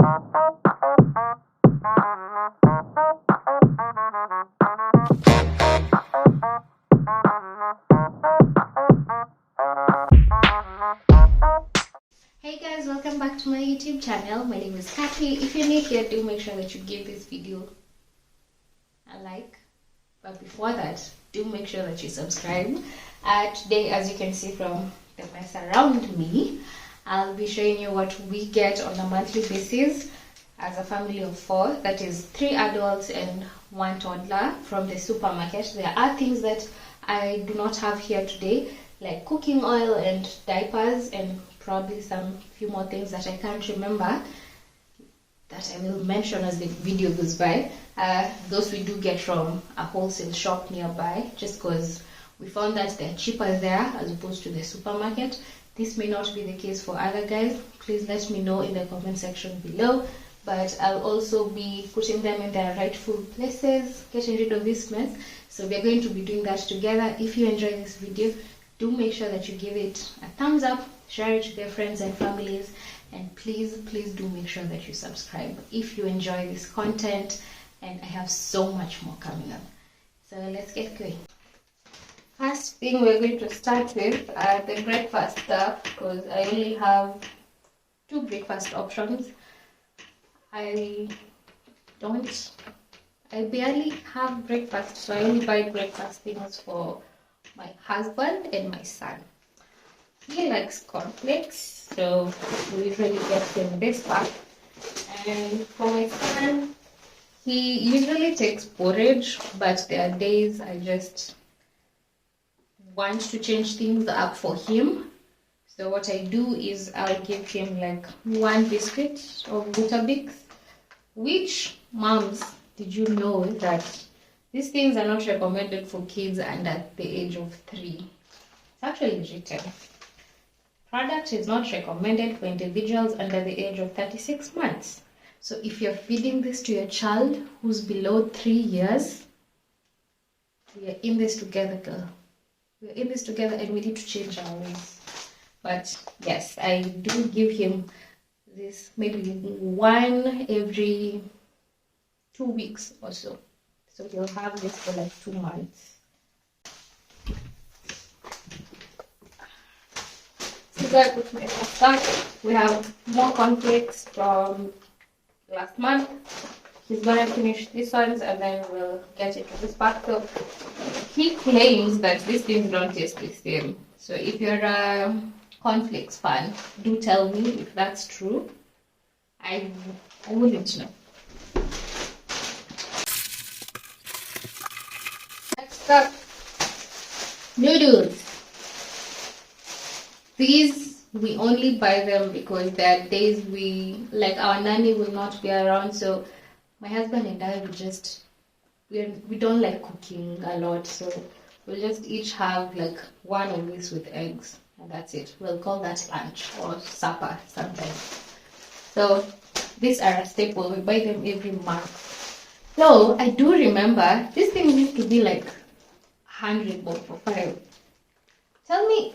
Hey guys, welcome back to my YouTube channel. My name is Kathy. If you're new here, do make sure that you give this video a like. But before that, do make sure that you subscribe. Today, as you can see from the mess around me, I'll be showing you what we get on a monthly basis as a family of 4. That is 3 adults and 1 toddler from the supermarket. There are things that I do not have here today, like cooking oil and diapers, and probably some few more things that I can't remember that I will mention as the video goes by. Those we do get from a wholesale shop nearby, just because we found that they're cheaper there as opposed to the supermarket. This may not be the case for other guys. Please let me know in the comment section below. But I'll also be putting them in their rightful places, getting rid of this mess. So we're going to be doing that together. If you enjoy this video, do make sure that you give it a thumbs up, share it with your friends and families, and please do make sure that you subscribe if you enjoy this content, and I have so much more coming up. So let's get going. First thing we're going to start with the breakfast stuff, because I only have 2 breakfast options. I barely have breakfast, so I only buy breakfast things for my husband and my son. He likes cornflakes, so we usually get him this pack. And for my son, he usually takes porridge, but there are days I just want to change things up for him. So what I do is I'll give him like 1 biscuit of Weetabix, which, moms, did you know that these things are not recommended for kids under the age of 3? It's actually written. Product is not recommended for individuals under the age of 36 months. So if you're feeding this to your child who's below 3 years, we are in this together, girl. We're in this together, and we need to change our ways. But yes, I do give him this maybe 1 every 2 weeks or so. So he'll have this for like 2 months. So that with my stuff, we have more cornflakes from last month. He's gonna finish these ones and then we'll get into this pack. So he claims that these things don't taste the same. So if you're a cornflakes fan, do tell me if that's true. I wouldn't know. Next up, noodles. These we only buy them because there are days our nanny will not be around, so my husband and I we don't like cooking a lot, so we'll just each have like 1 of these with eggs, and that's it. We'll call that lunch or supper sometimes. So these are a staple. We buy them every month. So I do remember this thing used to be like 100 bob for 5. Tell me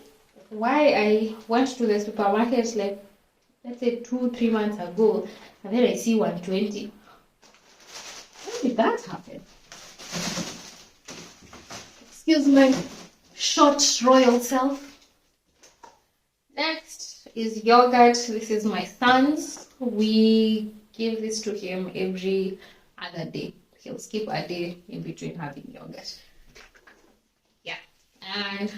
why I went to the supermarket like, let's say 2-3 months ago, and then I see 120. How did that happen? Excuse my short royal self. Next is yogurt. This is my son's. We give this to him every other day. He'll skip a day in between having yogurt. Yeah. And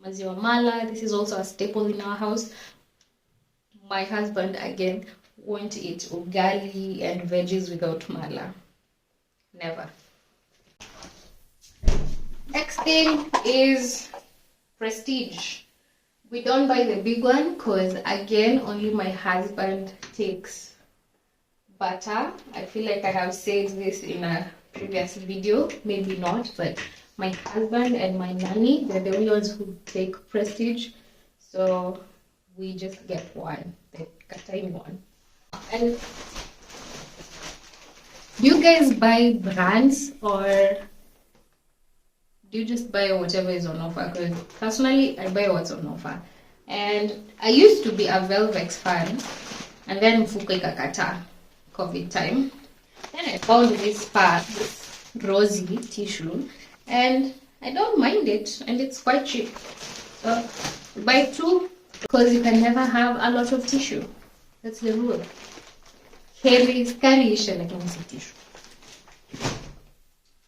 maziwa mala. This is also a staple in our house. My husband, again, won't eat ugali and veggies without mala. Never. Next thing is Prestige. We don't buy the big one because, again, only my husband takes butter. I feel like I have said this in a previous video, maybe not, but my husband and my nanny, they're the only ones who take Prestige. So we just get one, the tiny one. And do you guys buy brands, or do you just buy whatever is on offer? Because personally, I buy what's on offer. And I used to be a Velvex fan, and then mfuko ikakataa. COVID time. Then I found this rosy tissue, and I don't mind it, and it's quite cheap. So buy two because you can never have a lot of tissue. That's the rule. Heri skari ishe lakini si tissue.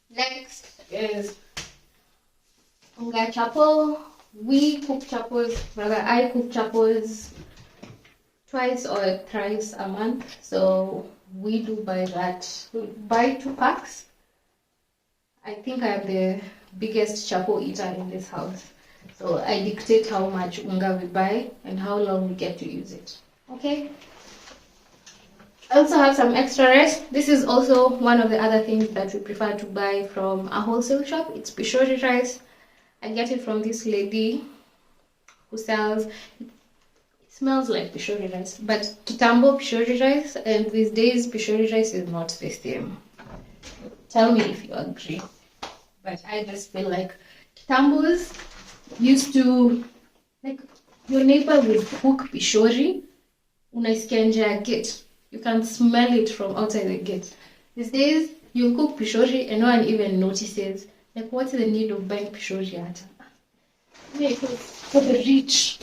Next is unga chapo. We cook chapos, rather I cook chapos twice or thrice a month. So we do buy that. We buy 2 packs. I think I am the biggest chapo eater in this house. So I dictate how much unga we buy and how long we get to use it. Okay? I also have some extra rice. This is also one of the other things that we prefer to buy from a wholesale shop. It's pishori rice. I get it from this lady who sells, it smells like pishori rice, but kitambo pishori rice, and these days pishori rice is not the same. Tell me if you agree. But I just feel like kitambos used to, like, your neighbor would cook pishori, unaisikia nje ya gate. You can smell it from outside the gate. These days, you cook pishori and no one even notices. Like, what's the need of buying pishori at? For the rich.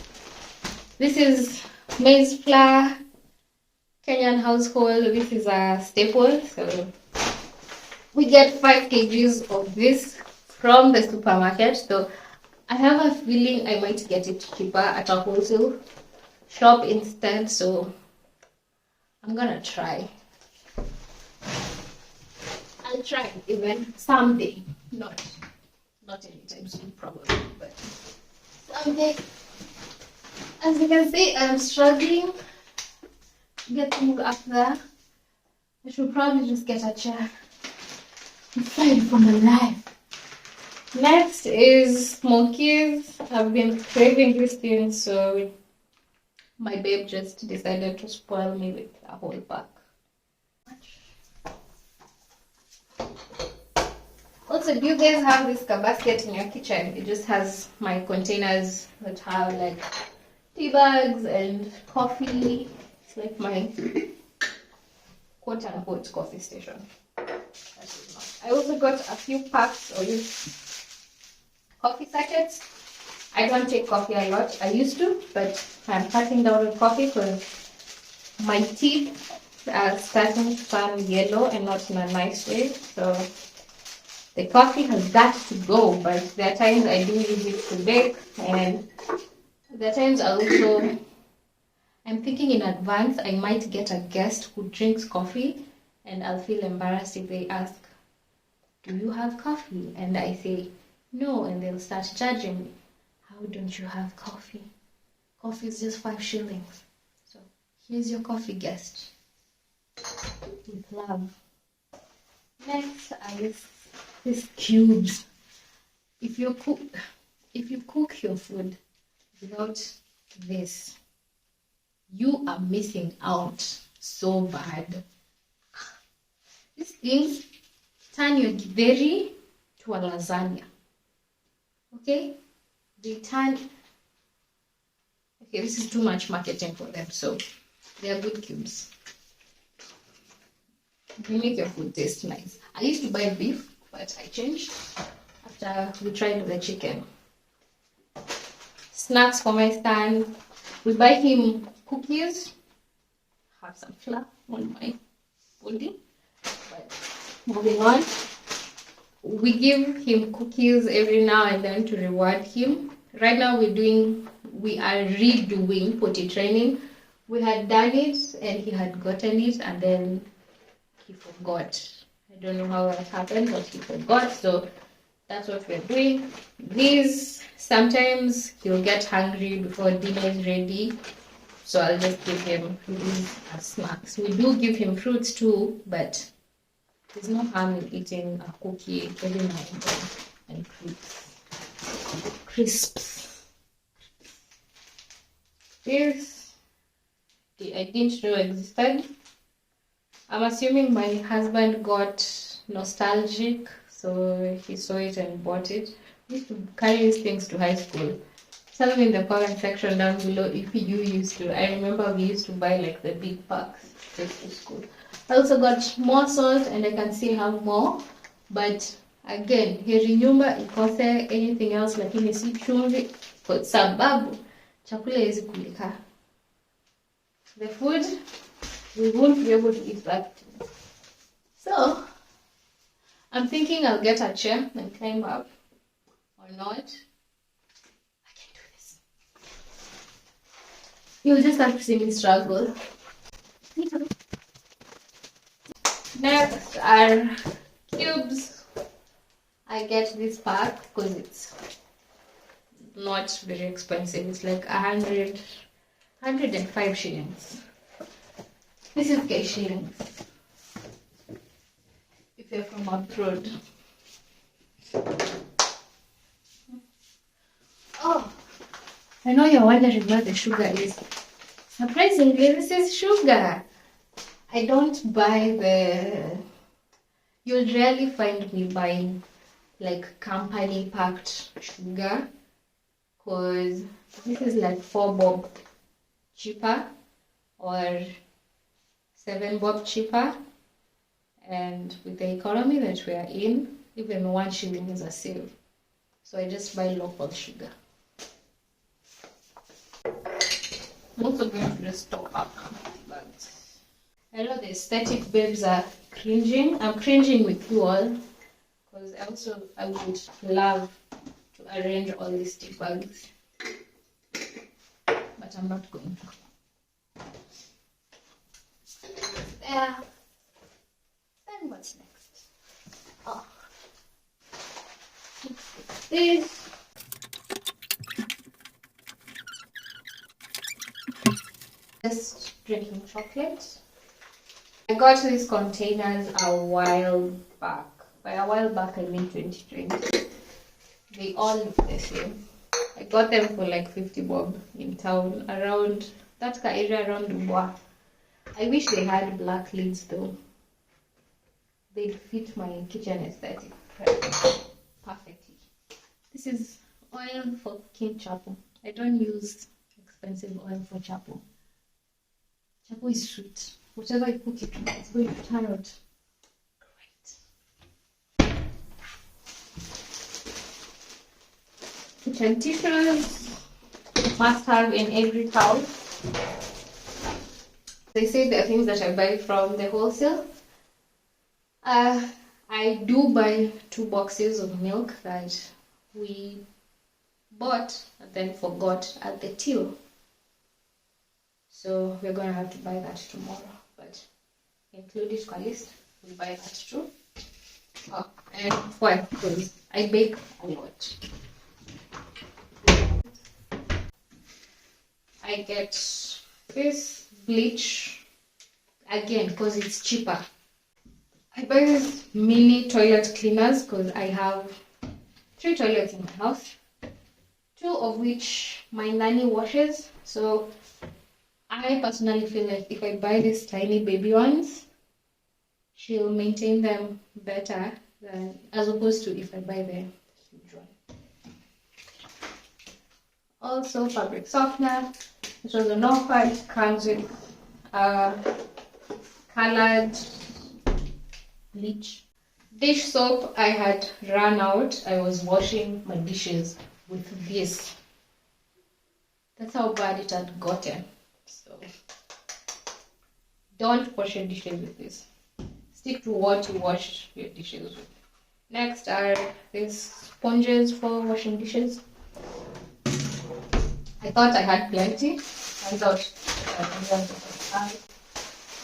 This is maize flour, Kenyan household. This is a staple. So we get 5 kgs of this from the supermarket. So I have a feeling I might get it cheaper at a wholesale shop instead. So I'm gonna try. I'll try even someday. Not anytime soon, probably, but someday. As you can see, I'm struggling getting up there. I should probably just get a chair and fight for my life. Next is smokies. I've been craving these things, so my babe just decided to spoil me with a whole pack. Also, do you guys have this basket in your kitchen? It just has my containers that have like tea bags and coffee. It's like my quote-unquote coffee station. I also got a few packs of coffee sachets. I don't take coffee a lot. I used to, but I'm cutting down on coffee because my teeth are starting to turn yellow and not in a nice way. So the coffee has got to go, but there are times I do use it to bake, and there are times I'm thinking in advance I might get a guest who drinks coffee, and I'll feel embarrassed if they ask, do you have coffee? And I say, no, and they'll start judging me. How don't you have coffee? Coffee is just 5 shillings. So here's your coffee guest. With love. Next is these cubes. If you cook your food without this, you are missing out so bad. These things turn your githeri to a lasagna. Okay? Okay, this is too much marketing for them, so they are good cubes. They make your food taste nice. I used to buy beef, but I changed after we tried the chicken. Snacks for my son. We buy him cookies. Have some flour on my body. But moving on. We give him cookies every now and then to reward him. Right now we are redoing potty training. We had done it and he had gotten it and then he forgot. I don't know how that happened, but he forgot. So that's what we're doing. These, sometimes he'll get hungry before dinner is ready. So I'll just give him these as snacks. We do give him fruits too, but there's no harm in eating a cookie every now and then, and crisps. This I didn't know existed. I'm assuming my husband got nostalgic, so he saw it and bought it. We used to carry these things to high school. Tell me in the comment section down below if you used to. I remember we used to buy like the big packs to school. I also got more salt and I can still have more, but again, heri nyumba ikose anything else lakini si chumvi, kwa sababu chakula hizi kulika. The food, we won't be able to eat that. So, I'm thinking I'll get a chair and climb up, or not. I can do this. You'll just have to see me struggle. Next are cubes. I get this pack because it's not very expensive. It's like 105 shillings. This is K shillings. If you're from abroad. Oh, I know you're wondering where the sugar is. Surprisingly, this is sugar. I don't buy you'll rarely find me buying like company packed sugar, because this is like 4 bob cheaper or 7 bob cheaper, and with the economy that we are in, even 1 shilling is a save. So I just buy local sugar. I'm also going to just stock up, but I know the aesthetic babes are cringing. I'm cringing with you all because I would love to arrange all these tea bags, but I'm not going to. There. Then what's next? Oh, this. Just drinking chocolate. I got these containers a while back. By a while back, I mean 2020. They all look the same. I got them for like 50 bob in town, around that area around Dubois. I wish they had black lids though. They'd fit my kitchen aesthetic perfectly. This is oil for cooking chapo. I don't use expensive oil for chapo. Chapo is sweet. Whatever I cook it, it's going to turn out great. Kitchen tissues, must have in every house. They say they're things that I buy from the wholesale. I do buy 2 boxes of milk that we bought and then forgot at the till. So we're going to have to buy that tomorrow, but include it on list. We'll buy that too. Oh, and why? Because I bake a lot. I get this bleach again because it's cheaper. I buy these mini toilet cleaners because I have 3 toilets in my house, 2 of which my nanny washes. So I personally feel like if I buy these tiny baby ones, she'll maintain them better than as opposed to if I buy the huge one. Also, fabric softener. This was an offer. It comes with colored bleach. Dish soap, I had run out. I was washing my dishes with this. That's how bad it had gotten. So don't wash your dishes with this. Stick to what you wash your dishes with. Next are these sponges for washing dishes. I thought I had plenty. I thought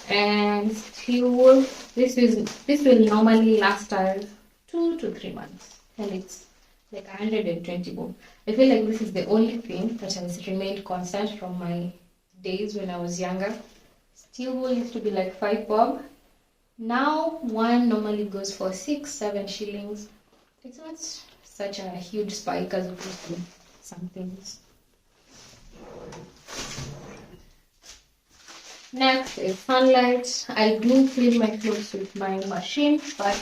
and steel wool. This will normally last us 2 to 3 months, and it's like 120 bob. I feel like this is the only thing that has remained constant from my days when I was younger. Steel wool used to be like 5 bob. Now one normally goes for 6-7 shillings. It's not such a huge spike as opposed to some things. Next is sunlight. I do clean my clothes with my machine, but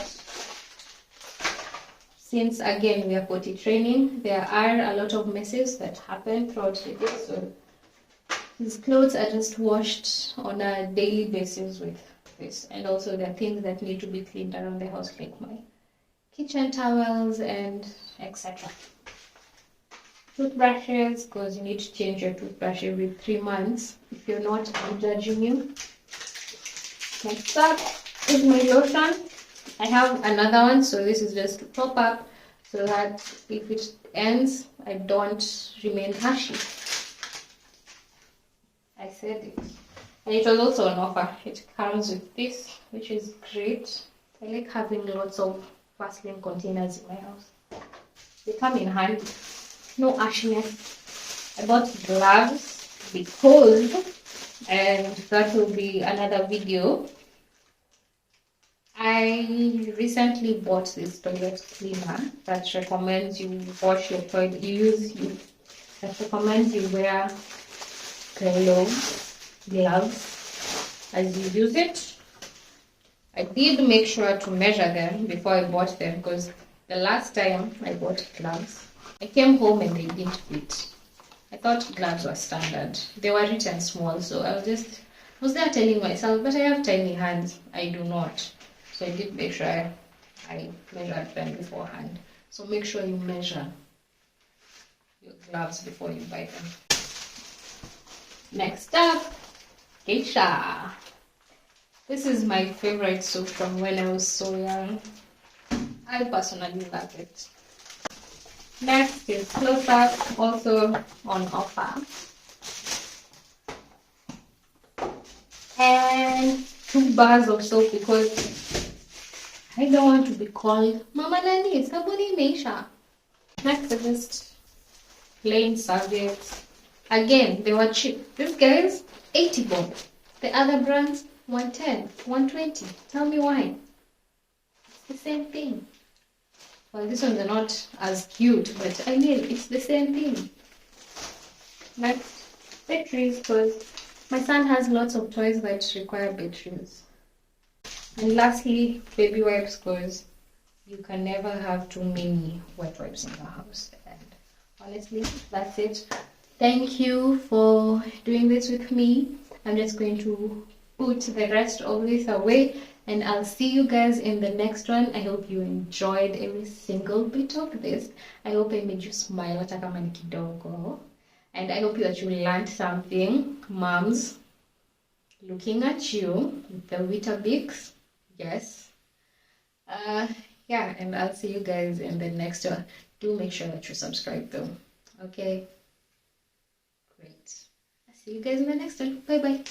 since again we are potty training, there are a lot of messes that happen throughout the day. So these clothes are just washed on a daily basis with this. And also there are things that need to be cleaned around the house, like my kitchen towels and etc. Toothbrushes, because you need to change your toothbrush every 3 months. If you're not, I'm judging you. Next up is my lotion. I have another one, so this is just to top up so that if it ends, I don't remain ashy. I said it. And it was also an offer. It comes with this, which is great. I like having lots of Vaseline containers in my house. They come in handy. No ashiness. I bought gloves because, and that will be another video, I recently bought this toilet cleaner that recommends you wash your toilet, that recommends you wear gloves as you use it. I did make sure to measure them before I bought them, because the last time I bought gloves, I came home and they didn't fit. I thought gloves were standard. They were written small, so I was there telling myself, but I have tiny hands. I do not. So I did make sure I measured them beforehand. So make sure you measure your gloves before you buy them. Next up, geisha. This is my favorite soap from when I was so young. I personally love it. Next is Close Up, also on offer. And 2 bars of soap because I don't want to be called Mama Nani, sabuni imeisha. Next is just plain serviettes. Again, they were cheap. This guy's 80 bob. The other brands 110, 120. Tell me why. It's the same thing. Well, these ones are not as cute, but I mean, it's the same thing. Next, batteries, because my son has lots of toys that require batteries. And lastly, baby wipes, because you can never have too many wet wipes in the house. And honestly, that's it. Thank you for doing this with me. I'm just going to put the rest of this away, and I'll see you guys in the next one. I hope you enjoyed every single bit of this. I hope I made you smile, hata kama ni kidogo. And I hope that you learned something. Moms, looking at you with the Weetabix. Yes. Yeah, and I'll see you guys in the next one. Do make sure that you subscribe though. Okay. Great. I'll see you guys in the next one. Bye bye.